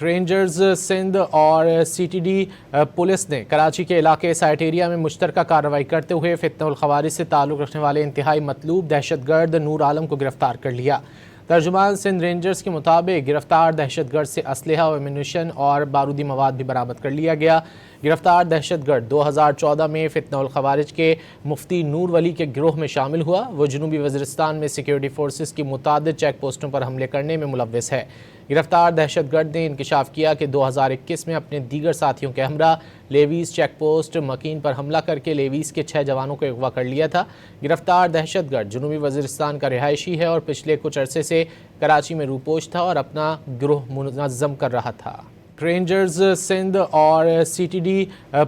Rangers Sindh اور C T D police نے کراچی کے علاقے سائٹ ایریا میں مشترکہ کارروائی کرتے ہوئے فتنہ الخوارج سے تعلق رکھنے والے انتہائی مطلوب دہشت گرد نور عالم کو گرفتار کر لیا۔ ترجمان سندھ رینجرز کے مطابق گرفتار دہشت گرد سے اسلحہ و ایمونیشن اور بارودی مواد بھی برآمد کر لیا گیا۔ گرفتار دہشت گرد 2014 میں فتنہ الخوارج کے مفتی نور ولی کے گروہ میں شامل ہوا۔ وہ جنوبی وزیرستان میں سیکیورٹی فورسز کی متعدد چیک پوسٹوں پر حملے کرنے میں ملوث ہے۔ گرفتار دہشت گرد نے انکشاف کیا کہ 2021 میں اپنے دیگر ساتھیوں کے ہمراہ لیویز چیک پوسٹ مکین پر حملہ کر کے لیویز کے 6 جوانوں کو اغوا کر لیا تھا۔ گرفتار دہشت گرد جنوبی وزیرستان کا رہائشی ہے اور پچھلے کچھ عرصے سے کراچی میں روپوش تھا اور اپنا گروہ منظم کر رہا تھا۔ رینجرز سندھ اور سی ٹی ڈی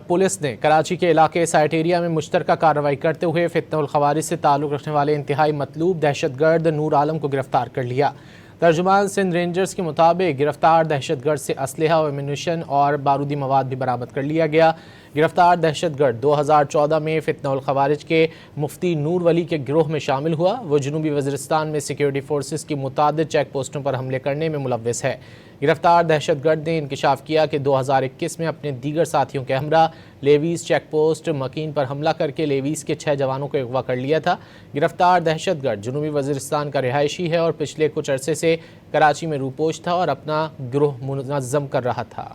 پولیس نے کراچی کے علاقے سائٹ ایریا میں مشترکہ کارروائی کرتے ہوئے فتنہ الخوارج سے تعلق رکھنے والے انتہائی مطلوب دہشت گرد نور عالم کو گرفتار کر لیا۔ ترجمان سندھ رینجرز کے مطابق گرفتار دہشت گرد سے اسلحہ و ایمونیشن اور بارودی مواد بھی برآمد کر لیا گیا۔ گرفتار دہشت گرد 2014 میں فتنہ الخوارج کے مفتی نور ولی کے گروہ میں شامل ہوا۔ وہ جنوبی وزیرستان میں سیکیورٹی فورسز کی متعدد چیک پوسٹوں پر حملے کرنے میں ملوث ہے۔ گرفتار دہشت گرد نے انکشاف کیا کہ 2021 میں اپنے دیگر ساتھیوں کے ہمراہ لیویز چیک پوسٹ مکین پر حملہ کر کے لیویز کے 6 جوانوں کو اغوا کر لیا تھا۔ گرفتار دہشت گرد جنوبی وزیرستان کا رہائشی ہے اور پچھلے کچھ عرصے سے کراچی میں روپوش تھا اور اپنا گروہ منظم کر رہا تھا۔